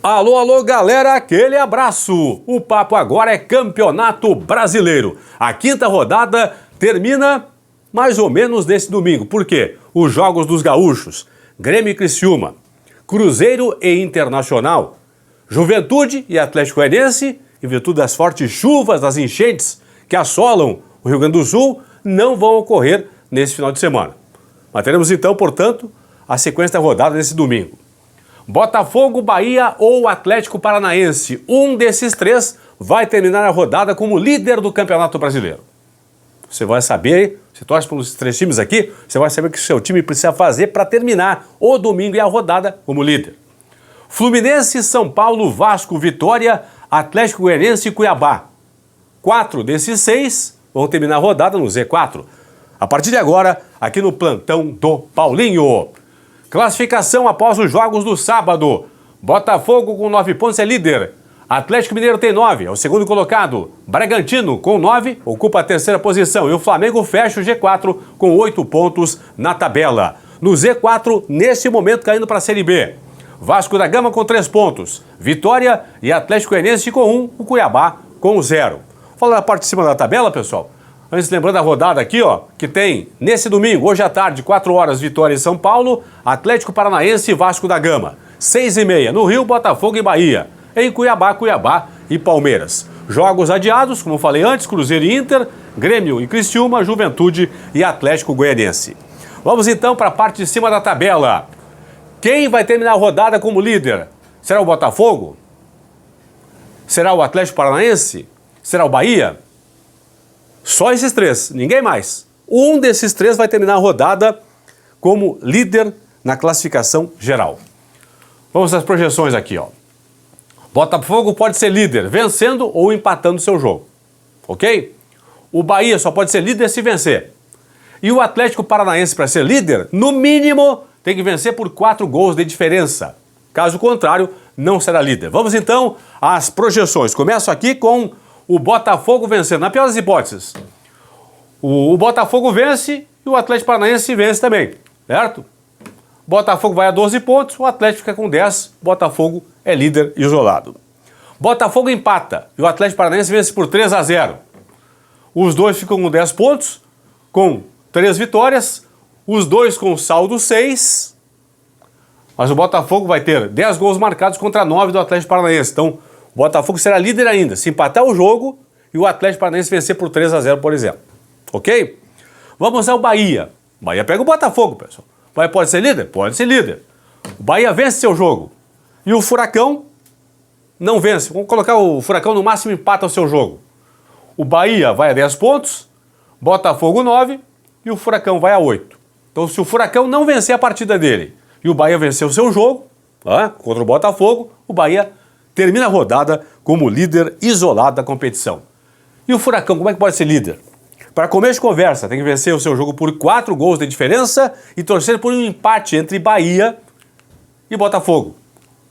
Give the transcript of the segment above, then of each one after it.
Alô, alô, galera, aquele abraço! O papo agora é Campeonato Brasileiro. A quinta rodada termina mais ou menos nesse domingo. Por quê? Os jogos dos gaúchos, Grêmio e Criciúma, Cruzeiro e Internacional, Juventude e Atlético Goianiense, em virtude das fortes chuvas, das enchentes que assolam o Rio Grande do Sul, não vão ocorrer nesse final de semana. Mas teremos então, portanto, a sequência da rodada nesse domingo. Botafogo, Bahia ou Atlético Paranaense. Um desses três vai terminar a rodada como líder do Campeonato Brasileiro. Você vai saber, se torce pelos três times aqui, você vai saber o que o seu time precisa fazer para terminar o domingo e a rodada como líder. Fluminense, São Paulo, Vasco, Vitória, Atlético Goianiense e Cuiabá. 4 desses 6 vão terminar a rodada no Z4. A partir de agora, aqui no plantão do Paulinho. Classificação após os jogos do sábado. Botafogo com 9 pontos é líder. Atlético Mineiro tem 9, é o segundo colocado. Bragantino com 9 ocupa a terceira posição. E o Flamengo fecha o G4 com 8 pontos na tabela. No Z4, nesse momento caindo para a Série B. Vasco da Gama com 3 pontos. Vitória e Atlético Goianiense com 1, o Cuiabá com 0. Fala da parte de cima da tabela, pessoal. Antes, lembrando a rodada aqui, ó, que tem nesse domingo, hoje à tarde, 4 horas, Vitória e São Paulo, Atlético Paranaense e Vasco da Gama. 6h30, no Rio, Botafogo e Bahia. Em Cuiabá, Cuiabá e Palmeiras. Jogos adiados, como falei antes, Cruzeiro e Inter, Grêmio e Criciúma, Juventude e Atlético Goianiense. Vamos então para a parte de cima da tabela. Quem vai terminar a rodada como líder? Será o Botafogo? Será o Atlético Paranaense? Será o Bahia? Só esses três, ninguém mais. Um desses três vai terminar a rodada como líder na classificação geral. Vamos às projeções aqui, ó. Botafogo pode ser líder vencendo ou empatando seu jogo, ok? O Bahia só pode ser líder se vencer. E o Atlético Paranaense, para ser líder, no mínimo, tem que vencer por 4 gols de diferença. Caso contrário, não será líder. Vamos então às projeções. Começo aqui com o Botafogo vencendo. Na pior das hipóteses, o Botafogo vence e o Atlético Paranaense vence também, certo? Botafogo vai a 12 pontos, o Atlético fica com 10, Botafogo é líder isolado. Botafogo empata e o Atlético Paranaense vence por 3-0. Os dois ficam com 10 pontos, com 3 vitórias, os dois com saldo 6, mas o Botafogo vai ter 10 gols marcados contra 9 do Atlético Paranaense. Então, o Botafogo será líder ainda, se empatar o jogo e o Atlético Paranaense vencer por 3-0, por exemplo. Ok? Vamos ao Bahia. O Bahia pega o Botafogo, pessoal. O Bahia pode ser líder? Pode ser líder. O Bahia vence seu jogo. E o Furacão não vence. Vamos colocar o Furacão no máximo empata o seu jogo. O Bahia vai a 10 pontos, Botafogo 9 e o Furacão vai a 8. Então, se o Furacão não vencer a partida dele e o Bahia vencer o seu jogo, contra o Botafogo, o Bahia termina a rodada como líder isolado da competição. E o Furacão, como é que pode ser líder? Para começo de conversa, tem que vencer o seu jogo por 4 gols de diferença e torcer por um empate entre Bahia e Botafogo.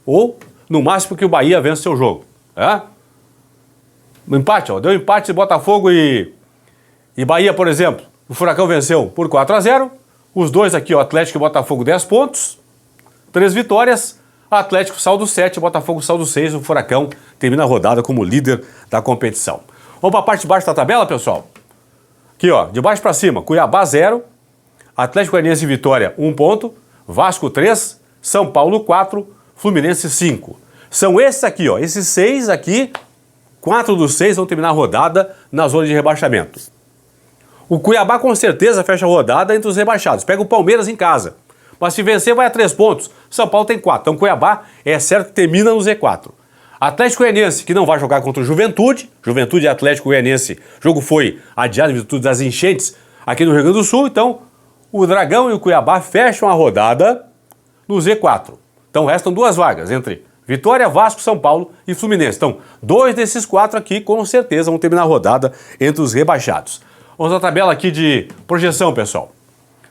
Ou, no máximo, que o Bahia vença o seu jogo. Um empate, ó, deu empate de Botafogo e Bahia, por exemplo. O Furacão venceu por 4-0. Os dois aqui, ó, Atlético e Botafogo, 10 pontos. 3 vitórias. Atlético saldo 7, Botafogo saldo 6, o Furacão termina a rodada como líder da competição. Vamos para a parte de baixo da tabela, pessoal? Aqui, ó, de baixo para cima, Cuiabá 0, Atlético Goianiense e Vitória 1 ponto, Vasco 3, São Paulo 4, Fluminense 5. São esses aqui, ó, esses 6 aqui, 4 dos 6 vão terminar a rodada na zona de rebaixamento. O Cuiabá com certeza fecha a rodada entre os rebaixados, pega o Palmeiras em casa. Mas se vencer, vai a 3 pontos. São Paulo tem 4. Então, Cuiabá é certo que termina no Z4. Atlético Goianiense, que não vai jogar contra o Juventude. Juventude e Atlético Goianiense. O jogo foi adiado em virtude das enchentes aqui no Rio Grande do Sul. Então, o Dragão e o Cuiabá fecham a rodada no Z4. Então, restam 2 vagas entre Vitória, Vasco, São Paulo e Fluminense. Então, 2 desses 4 aqui, com certeza, vão terminar a rodada entre os rebaixados. Vamos à tabela aqui de projeção, pessoal.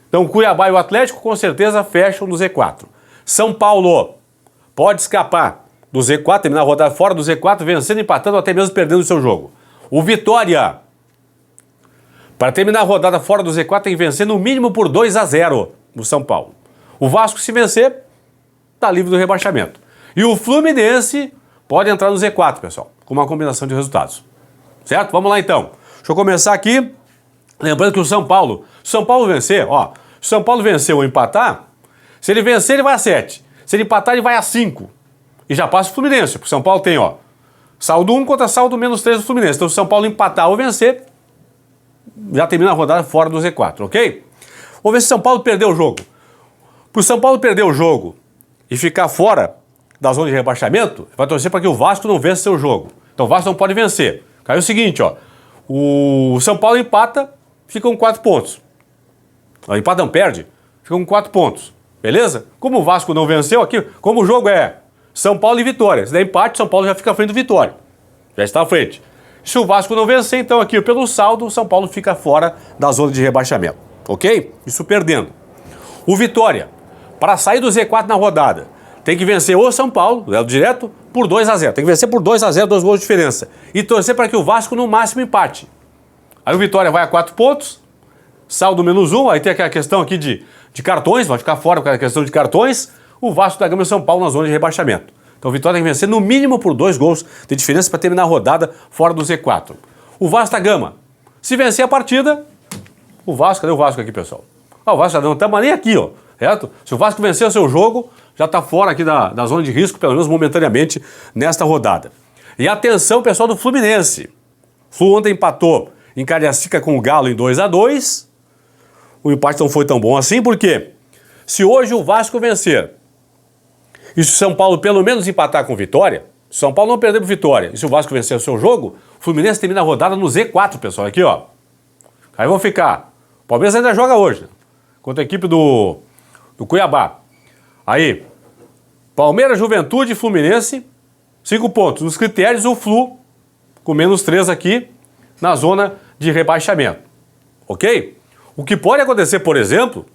Então, Cuiabá e o Atlético, com certeza, fecham no Z4. São Paulo pode escapar do Z4, terminar a rodada fora do Z4, vencendo, empatando, até mesmo perdendo o seu jogo. O Vitória, para terminar a rodada fora do Z4, tem que vencer no mínimo por 2-0 no São Paulo. O Vasco, se vencer, está livre do rebaixamento. E o Fluminense pode entrar no Z4, pessoal, com uma combinação de resultados. Certo? Vamos lá então. Deixa eu começar aqui. Lembrando que o São Paulo vencer, ó, se o São Paulo vencer ou empatar, se ele vencer, ele vai a 7. Se ele empatar, ele vai a 5. E já passa o Fluminense, porque o São Paulo tem, ó, saldo 1 contra saldo menos 3 do Fluminense. Então, se o São Paulo empatar ou vencer, já termina a rodada fora do Z4, ok? Vamos ver se o São Paulo perdeu o jogo. Para o São Paulo perder o jogo e ficar fora da zona de rebaixamento, vai torcer para que o Vasco não vença seu jogo. Então, o Vasco não pode vencer. Caiu o seguinte, ó, o São Paulo empata, fica com 4 pontos. O empate não perde, fica com 4 pontos. Beleza? Como o Vasco não venceu aqui, como o jogo é São Paulo e Vitória. Se der empate, São Paulo já fica à frente do Vitória. Já está à frente. Se o Vasco não vencer, então aqui pelo saldo, o São Paulo fica fora da zona de rebaixamento. Ok? Isso perdendo. O Vitória, para sair do Z4 na rodada, tem que vencer o São Paulo, duelo direto, por 2-0. Tem que vencer por 2-0, 2 gols de diferença. E torcer para que o Vasco no máximo empate. Aí o Vitória vai a 4 pontos, saldo menos 1, aí tem aquela questão aqui de cartões, vai ficar fora com a questão de cartões, o Vasco da Gama e o São Paulo na zona de rebaixamento. Então o Vitória tem que vencer no mínimo por 2 gols de diferença para terminar a rodada fora do Z4. O Vasco da Gama, se vencer a partida, o Vasco, cadê o Vasco aqui, pessoal? Ah, o Vasco não estamos nem aqui, ó, certo? Se o Vasco vencer o seu jogo, já está fora aqui da zona de risco, pelo menos momentaneamente, nesta rodada. E atenção, pessoal do Fluminense. O Flu ontem empatou em Cariacica com o Galo em 2-2. O empate não foi tão bom assim, porque se hoje o Vasco vencer e se o São Paulo pelo menos empatar com Vitória, se o São Paulo não perder pro Vitória e se o Vasco vencer o seu jogo, o Fluminense termina a rodada no Z4, pessoal, aqui, ó. Aí vão ficar. O Palmeiras ainda joga hoje, contra a equipe do Cuiabá. Aí, Palmeiras, Juventude e Fluminense, 5 pontos. Nos critérios, o Flu com menos 3 aqui na zona de rebaixamento. Ok? O que pode acontecer, por exemplo,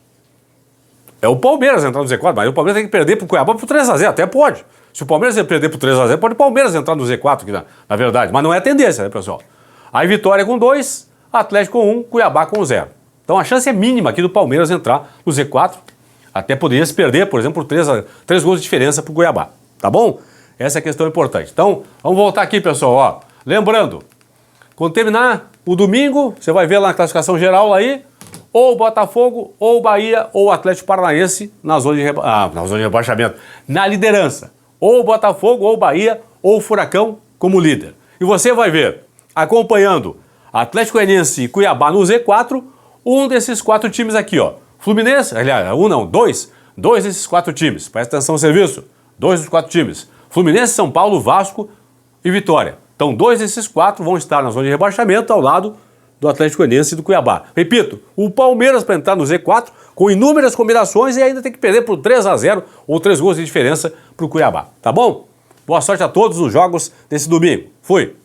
é o Palmeiras entrar no Z4, mas o Palmeiras tem que perder pro Cuiabá por 3-0, até pode. Se o Palmeiras perder por 3-0, pode o Palmeiras entrar no Z4 aqui, na verdade, mas não é a tendência, né, pessoal? Aí Vitória com 2, Atlético com 1, Cuiabá com 0. Então a chance é mínima aqui do Palmeiras entrar no Z4, até poderia se perder, por exemplo, por 3 gols de diferença pro Cuiabá, tá bom? Essa é a questão importante. Então, vamos voltar aqui, pessoal, ó. Lembrando, quando terminar o domingo, você vai ver lá na classificação geral aí, ou o Botafogo, ou o Bahia, ou o Atlético Paranaense na zona de rebaixamento, na liderança. Ou o Botafogo, ou o Bahia, ou o Furacão como líder. E você vai ver, acompanhando Atlético Goianiense e Cuiabá no Z4, um desses 4 times aqui, ó. Fluminense, aliás, dois desses 4 times. Presta atenção no serviço. 2 dos 4 times. Fluminense, São Paulo, Vasco e Vitória. Então 2 desses 4 vão estar na zona de rebaixamento ao lado do Atlético Goianiense e do Cuiabá. Repito, o Palmeiras para entrar no Z4 com inúmeras combinações e ainda tem que perder por 3-0 ou 3 gols de diferença para o Cuiabá. Tá bom? Boa sorte a todos nos jogos desse domingo. Fui!